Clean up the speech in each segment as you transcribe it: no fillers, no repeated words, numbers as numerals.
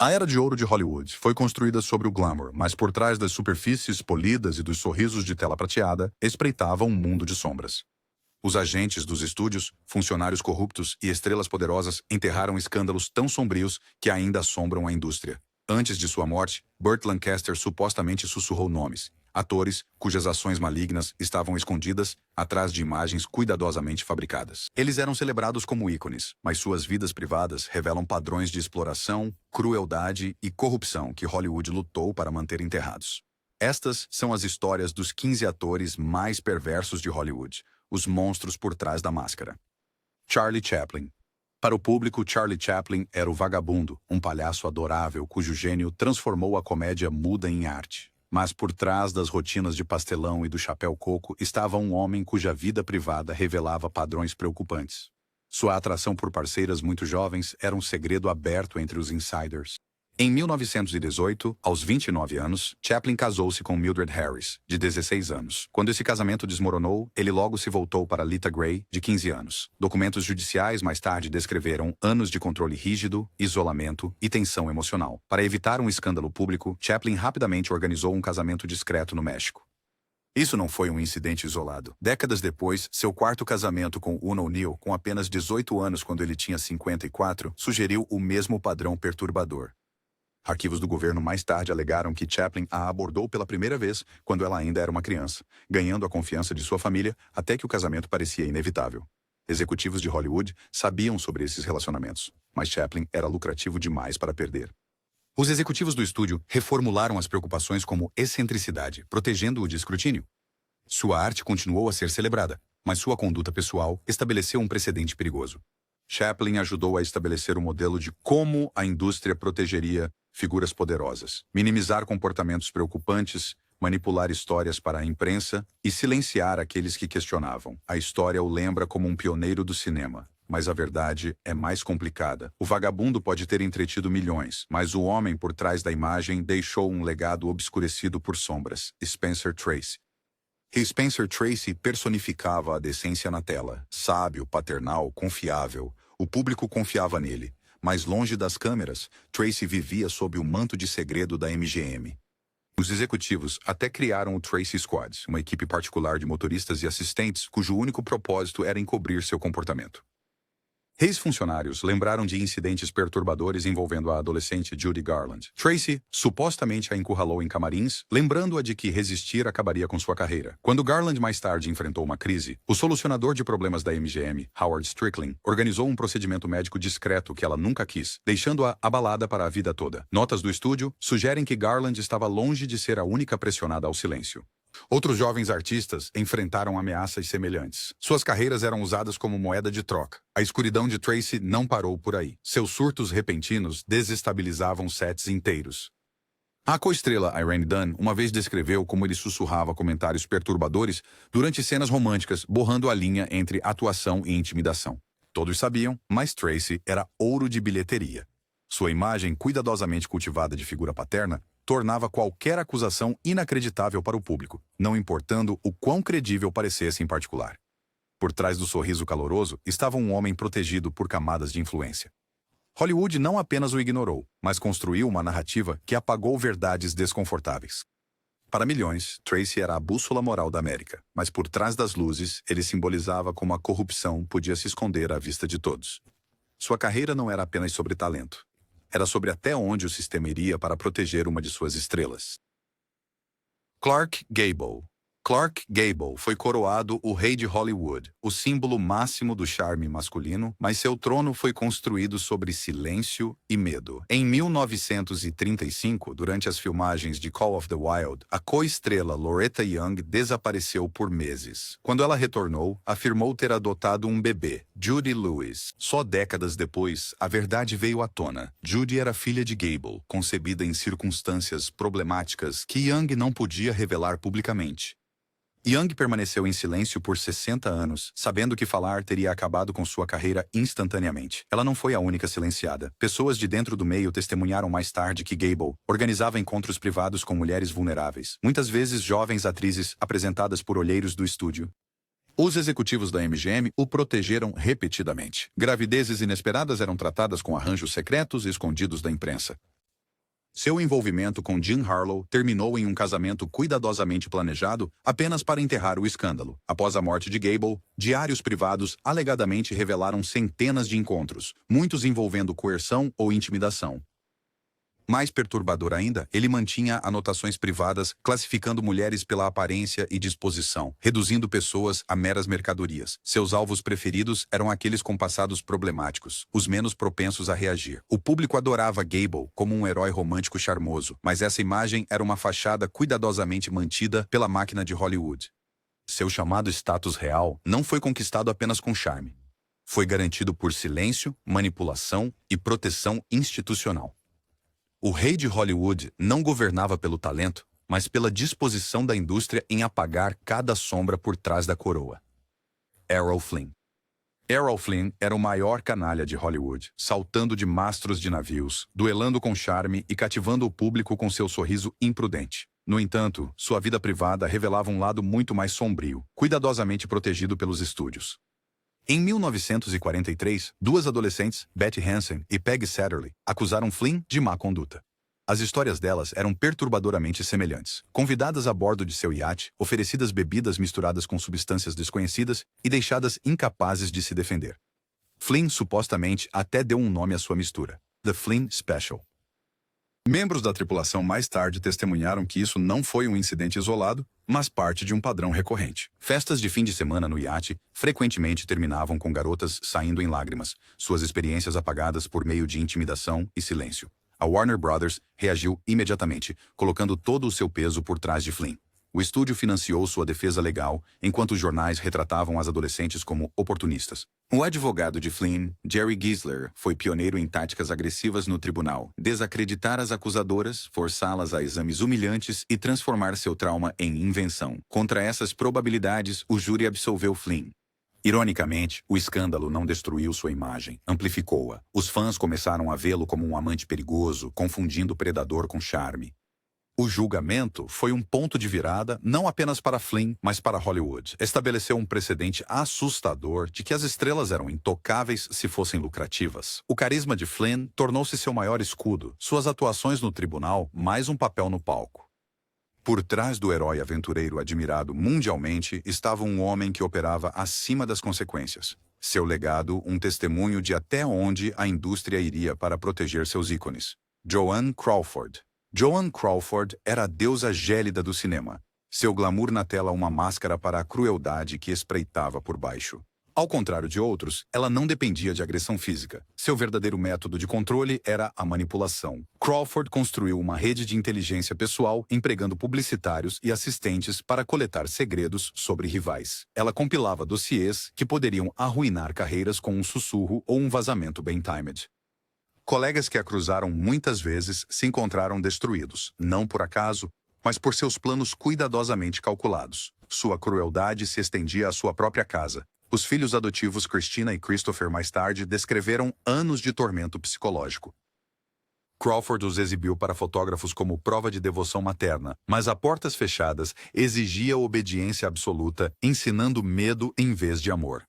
A era de ouro de Hollywood foi construída sobre o glamour, mas por trás das superfícies polidas e dos sorrisos de tela prateada, espreitava um mundo de sombras. Os agentes dos estúdios, funcionários corruptos e estrelas poderosas enterraram escândalos tão sombrios que ainda assombram a indústria. Antes de sua morte, Burt Lancaster supostamente sussurrou nomes, atores cujas ações malignas estavam escondidas atrás de imagens cuidadosamente fabricadas. Eles eram celebrados como ícones, mas suas vidas privadas revelam padrões de exploração, crueldade e corrupção que Hollywood lutou para manter enterrados. Estas são as histórias dos 15 atores mais perversos de Hollywood, os monstros por trás da máscara. Charlie Chaplin. Para o público, Charlie Chaplin era o vagabundo, um palhaço adorável cujo gênio transformou a comédia muda em arte. Mas por trás das rotinas de pastelão e do chapéu coco estava um homem cuja vida privada revelava padrões preocupantes. Sua atração por parceiras muito jovens era um segredo aberto entre os insiders. Em 1918, aos 29 anos, Chaplin casou-se com Mildred Harris, de 16 anos. Quando esse casamento desmoronou, ele logo se voltou para Lita Grey, de 15 anos. Documentos judiciais mais tarde descreveram anos de controle rígido, isolamento e tensão emocional. Para evitar um escândalo público, Chaplin rapidamente organizou um casamento discreto no México. Isso não foi um incidente isolado. Décadas depois, seu quarto casamento com Una O'Neill, com apenas 18 anos quando ele tinha 54, sugeriu o mesmo padrão perturbador. Arquivos do governo mais tarde alegaram que Chaplin a abordou pela primeira vez quando ela ainda era uma criança, ganhando a confiança de sua família até que o casamento parecia inevitável. Executivos de Hollywood sabiam sobre esses relacionamentos, mas Chaplin era lucrativo demais para perder. Os executivos do estúdio reformularam as preocupações como excentricidade, protegendo-o de escrutínio. Sua arte continuou a ser celebrada, mas sua conduta pessoal estabeleceu um precedente perigoso. Chaplin ajudou a estabelecer o modelo de como a indústria protegeria figuras poderosas, minimizar comportamentos preocupantes, manipular histórias para a imprensa e silenciar aqueles que questionavam. A história o lembra como um pioneiro do cinema, mas a verdade é mais complicada. O vagabundo pode ter entretido milhões, mas o homem por trás da imagem deixou um legado obscurecido por sombras. Spencer Tracy. E Spencer Tracy personificava a decência na tela. Sábio, paternal, confiável. O público confiava nele. Mas longe das câmeras, Tracy vivia sob o manto de segredo da MGM. Os executivos até criaram o Tracy Squad, uma equipe particular de motoristas e assistentes cujo único propósito era encobrir seu comportamento. Ex-funcionários lembraram de incidentes perturbadores envolvendo a adolescente Judy Garland. Tracy supostamente a encurralou em camarins, lembrando-a de que resistir acabaria com sua carreira. Quando Garland mais tarde enfrentou uma crise, o solucionador de problemas da MGM, Howard Strickland, organizou um procedimento médico discreto que ela nunca quis, deixando-a abalada para a vida toda. Notas do estúdio sugerem que Garland estava longe de ser a única pressionada ao silêncio. Outros jovens artistas enfrentaram ameaças semelhantes. Suas carreiras eram usadas como moeda de troca. A escuridão de Tracy não parou por aí. Seus surtos repentinos desestabilizavam sets inteiros. A coestrela Irene Dunne uma vez descreveu como ele sussurrava comentários perturbadores durante cenas românticas, borrando a linha entre atuação e intimidação. Todos sabiam, mas Tracy era ouro de bilheteria. Sua imagem cuidadosamente cultivada de figura paterna tornava qualquer acusação inacreditável para o público, não importando o quão credível parecesse em particular. Por trás do sorriso caloroso estava um homem protegido por camadas de influência. Hollywood não apenas o ignorou, mas construiu uma narrativa que apagou verdades desconfortáveis. Para milhões, Tracy era a bússola moral da América, mas por trás das luzes, ele simbolizava como a corrupção podia se esconder à vista de todos. Sua carreira não era apenas sobre talento. Era sobre até onde o sistema iria para proteger uma de suas estrelas. Clark Gable. Clark Gable foi coroado o rei de Hollywood, o símbolo máximo do charme masculino, mas seu trono foi construído sobre silêncio e medo. Em 1935, durante as filmagens de Call of the Wild, a coestrela Loretta Young desapareceu por meses. Quando ela retornou, afirmou ter adotado um bebê, Judy Lewis. Só décadas depois, a verdade veio à tona. Judy era filha de Gable, concebida em circunstâncias problemáticas que Young não podia revelar publicamente. Young permaneceu em silêncio por 60 anos, sabendo que falar teria acabado com sua carreira instantaneamente. Ela não foi a única silenciada. Pessoas de dentro do meio testemunharam mais tarde que Gable organizava encontros privados com mulheres vulneráveis, muitas vezes jovens atrizes apresentadas por olheiros do estúdio. Os executivos da MGM o protegeram repetidamente. Gravidezes inesperadas eram tratadas com arranjos secretos e escondidos da imprensa. Seu envolvimento com Jean Harlow terminou em um casamento cuidadosamente planejado apenas para enterrar o escândalo. Após a morte de Gable, diários privados alegadamente revelaram centenas de encontros, muitos envolvendo coerção ou intimidação. Mais perturbador ainda, ele mantinha anotações privadas classificando mulheres pela aparência e disposição, reduzindo pessoas a meras mercadorias. Seus alvos preferidos eram aqueles com passados problemáticos, os menos propensos a reagir. O público adorava Gable como um herói romântico charmoso, mas essa imagem era uma fachada cuidadosamente mantida pela máquina de Hollywood. Seu chamado status real não foi conquistado apenas com charme. Foi garantido por silêncio, manipulação e proteção institucional. O rei de Hollywood não governava pelo talento, mas pela disposição da indústria em apagar cada sombra por trás da coroa. Errol Flynn. Errol Flynn era o maior canalha de Hollywood, saltando de mastros de navios, duelando com charme e cativando o público com seu sorriso imprudente. No entanto, sua vida privada revelava um lado muito mais sombrio, cuidadosamente protegido pelos estúdios. Em 1943, duas adolescentes, Betty Hansen e Peggy Satterley, acusaram Flynn de má conduta. As histórias delas eram perturbadoramente semelhantes. Convidadas a bordo de seu iate, oferecidas bebidas misturadas com substâncias desconhecidas e deixadas incapazes de se defender. Flynn supostamente até deu um nome à sua mistura: The Flynn Special. Membros da tripulação mais tarde testemunharam que isso não foi um incidente isolado, mas parte de um padrão recorrente. Festas de fim de semana no iate frequentemente terminavam com garotas saindo em lágrimas, suas experiências apagadas por meio de intimidação e silêncio. A Warner Brothers reagiu imediatamente, colocando todo o seu peso por trás de Flynn. O estúdio financiou sua defesa legal, enquanto os jornais retratavam as adolescentes como oportunistas. O advogado de Flynn, Jerry Gisler, foi pioneiro em táticas agressivas no tribunal: desacreditar as acusadoras, forçá-las a exames humilhantes e transformar seu trauma em invenção. Contra essas probabilidades, o júri absolveu Flynn. Ironicamente, o escândalo não destruiu sua imagem, amplificou-a. Os fãs começaram a vê-lo como um amante perigoso, confundindo predador com charme. O julgamento foi um ponto de virada não apenas para Flynn, mas para Hollywood. Estabeleceu um precedente assustador de que as estrelas eram intocáveis se fossem lucrativas. O carisma de Flynn tornou-se seu maior escudo, suas atuações no tribunal mais um papel no palco. Por trás do herói aventureiro admirado mundialmente estava um homem que operava acima das consequências. Seu legado, um testemunho de até onde a indústria iria para proteger seus ícones. Joan Crawford. Joan Crawford era a deusa gélida do cinema. Seu glamour na tela uma máscara para a crueldade que espreitava por baixo. Ao contrário de outros, ela não dependia de agressão física. Seu verdadeiro método de controle era a manipulação. Crawford construiu uma rede de inteligência pessoal empregando publicitários e assistentes para coletar segredos sobre rivais. Ela compilava dossiês que poderiam arruinar carreiras com um sussurro ou um vazamento bem timed. Colegas que a cruzaram muitas vezes se encontraram destruídos, não por acaso, mas por seus planos cuidadosamente calculados. Sua crueldade se estendia à sua própria casa. Os filhos adotivos Christina e Christopher mais tarde descreveram anos de tormento psicológico. Crawford os exibiu para fotógrafos como prova de devoção materna, mas a portas fechadas exigia obediência absoluta, ensinando medo em vez de amor.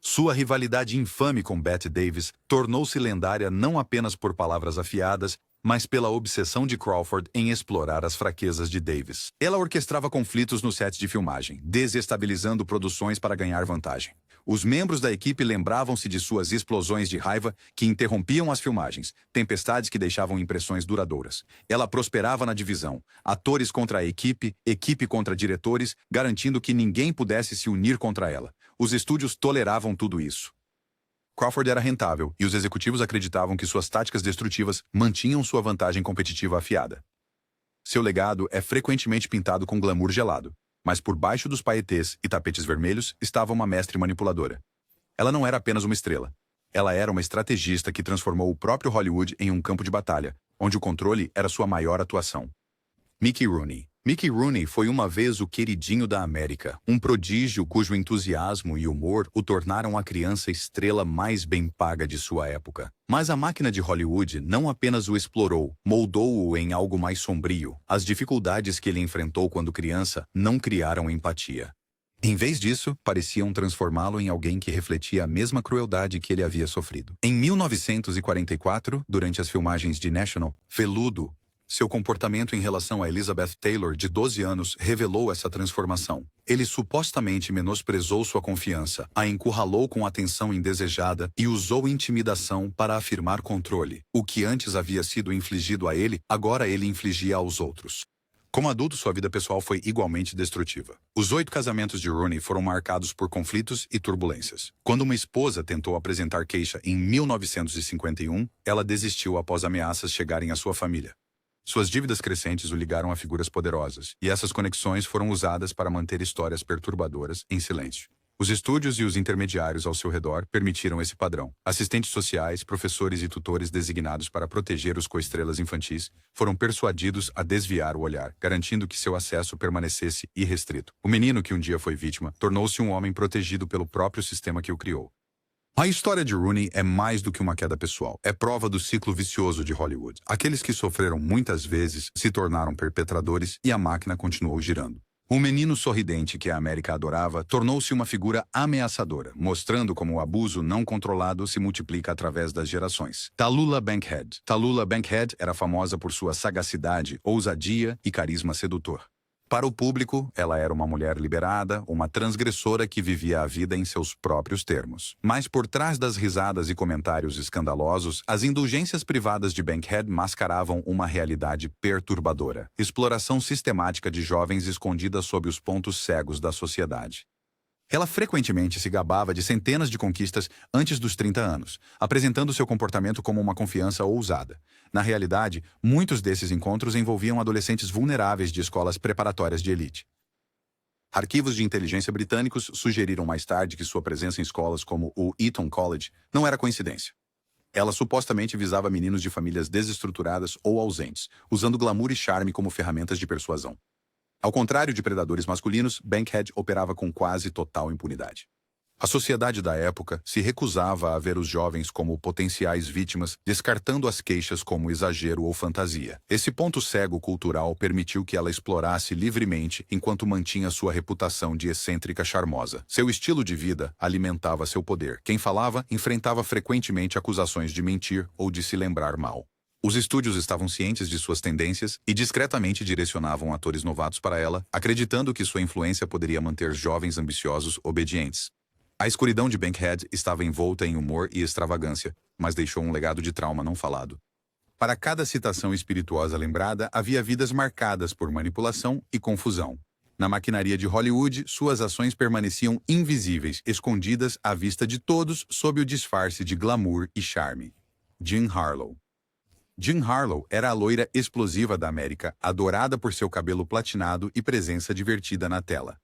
Sua rivalidade infame com Bette Davis tornou-se lendária não apenas por palavras afiadas, mas pela obsessão de Crawford em explorar as fraquezas de Davis. Ela orquestrava conflitos no set de filmagem, desestabilizando produções para ganhar vantagem. Os membros da equipe lembravam-se de suas explosões de raiva que interrompiam as filmagens, tempestades que deixavam impressões duradouras. Ela prosperava na divisão, atores contra a equipe, equipe contra diretores, garantindo que ninguém pudesse se unir contra ela. Os estúdios toleravam tudo isso. Crawford era rentável e os executivos acreditavam que suas táticas destrutivas mantinham sua vantagem competitiva afiada. Seu legado é frequentemente pintado com glamour gelado, mas por baixo dos paetês e tapetes vermelhos estava uma mestre manipuladora. Ela não era apenas uma estrela. Ela era uma estrategista que transformou o próprio Hollywood em um campo de batalha, onde o controle era sua maior atuação. Mickey Rooney. Mickey Rooney foi uma vez o queridinho da América, um prodígio cujo entusiasmo e humor o tornaram a criança estrela mais bem paga de sua época. Mas a máquina de Hollywood não apenas o explorou, moldou-o em algo mais sombrio. As dificuldades que ele enfrentou quando criança não criaram empatia. Em vez disso, pareciam transformá-lo em alguém que refletia a mesma crueldade que ele havia sofrido. Em 1944, durante as filmagens de National, Veludo, seu comportamento em relação a Elizabeth Taylor, de 12 anos, revelou essa transformação. Ele supostamente menosprezou sua confiança, a encurralou com atenção indesejada e usou intimidação para afirmar controle. O que antes havia sido infligido a ele, agora ele infligia aos outros. Como adulto, sua vida pessoal foi igualmente destrutiva. Os 8 casamentos de Rooney foram marcados por conflitos e turbulências. Quando uma esposa tentou apresentar queixa em 1951, ela desistiu após ameaças chegarem à sua família. Suas dívidas crescentes o ligaram a figuras poderosas, e essas conexões foram usadas para manter histórias perturbadoras em silêncio. Os estúdios e os intermediários ao seu redor permitiram esse padrão. Assistentes sociais, professores e tutores designados para proteger os coestrelas infantis foram persuadidos a desviar o olhar, garantindo que seu acesso permanecesse irrestrito. O menino que um dia foi vítima tornou-se um homem protegido pelo próprio sistema que o criou. A história de Rooney é mais do que uma queda pessoal. É prova do ciclo vicioso de Hollywood. Aqueles que sofreram muitas vezes se tornaram perpetradores e a máquina continuou girando. O menino sorridente que a América adorava tornou-se uma figura ameaçadora, mostrando como o abuso não controlado se multiplica através das gerações. Tallulah Bankhead. Tallulah Bankhead era famosa por sua sagacidade, ousadia e carisma sedutor. Para o público, ela era uma mulher liberada, uma transgressora que vivia a vida em seus próprios termos. Mas por trás das risadas e comentários escandalosos, as indulgências privadas de Bankhead mascaravam uma realidade perturbadora. Exploração sistemática de jovens escondida sob os pontos cegos da sociedade. Ela frequentemente se gabava de centenas de conquistas antes dos 30 anos, apresentando seu comportamento como uma confiança ousada. Na realidade, muitos desses encontros envolviam adolescentes vulneráveis de escolas preparatórias de elite. Arquivos de inteligência britânicos sugeriram mais tarde que sua presença em escolas como o Eton College não era coincidência. Ela supostamente visava meninos de famílias desestruturadas ou ausentes, usando glamour e charme como ferramentas de persuasão. Ao contrário de predadores masculinos, Bankhead operava com quase total impunidade. A sociedade da época se recusava a ver os jovens como potenciais vítimas, descartando as queixas como exagero ou fantasia. Esse ponto cego cultural permitiu que ela explorasse livremente enquanto mantinha sua reputação de excêntrica charmosa. Seu estilo de vida alimentava seu poder. Quem falava enfrentava frequentemente acusações de mentir ou de se lembrar mal. Os estúdios estavam cientes de suas tendências e discretamente direcionavam atores novatos para ela, acreditando que sua influência poderia manter jovens ambiciosos obedientes. A escuridão de Bankhead estava envolta em humor e extravagância, mas deixou um legado de trauma não falado. Para cada citação espirituosa lembrada, havia vidas marcadas por manipulação e confusão. Na maquinaria de Hollywood, suas ações permaneciam invisíveis, escondidas à vista de todos sob o disfarce de glamour e charme. Jean Harlow. Jean Harlow era a loira explosiva da América, adorada por seu cabelo platinado e presença divertida na tela.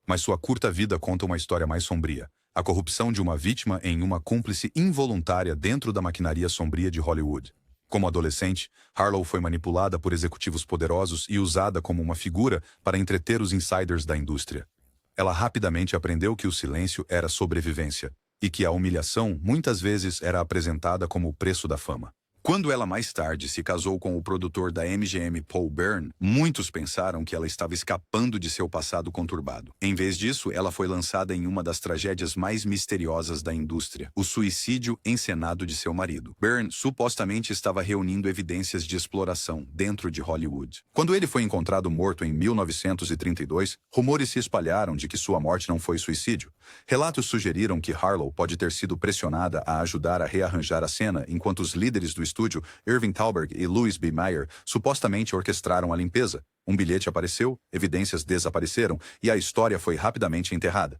Mas sua curta vida conta uma história mais sombria. A corrupção de uma vítima em uma cúmplice involuntária dentro da maquinaria sombria de Hollywood. Como adolescente, Harlow foi manipulada por executivos poderosos e usada como uma figura para entreter os insiders da indústria. Ela rapidamente aprendeu que o silêncio era sobrevivência e que a humilhação muitas vezes era apresentada como o preço da fama. Quando ela mais tarde se casou com o produtor da MGM, Paul Byrne, muitos pensaram que ela estava escapando de seu passado conturbado. Em vez disso, ela foi lançada em uma das tragédias mais misteriosas da indústria, o suicídio encenado de seu marido. Byrne supostamente estava reunindo evidências de exploração dentro de Hollywood. Quando ele foi encontrado morto em 1932, rumores se espalharam de que sua morte não foi suicídio. Relatos sugeriram que Harlow pode ter sido pressionada a ajudar a rearranjar a cena enquanto os líderes do estúdio, Irving Thalberg e Louis B. Mayer, supostamente orquestraram a limpeza. Um bilhete apareceu, evidências desapareceram e a história foi rapidamente enterrada.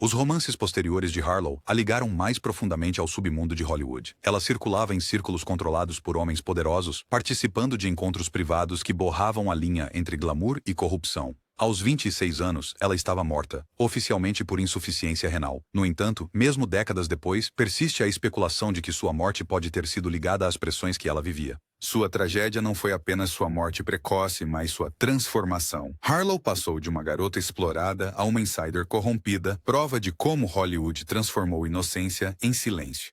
Os romances posteriores de Harlow a ligaram mais profundamente ao submundo de Hollywood. Ela circulava em círculos controlados por homens poderosos, participando de encontros privados que borravam a linha entre glamour e corrupção. Aos 26 anos, ela estava morta, oficialmente por insuficiência renal. No entanto, mesmo décadas depois, persiste a especulação de que sua morte pode ter sido ligada às pressões que ela vivia. Sua tragédia não foi apenas sua morte precoce, mas sua transformação. Harlow passou de uma garota explorada a uma insider corrompida, prova de como Hollywood transformou inocência em silêncio.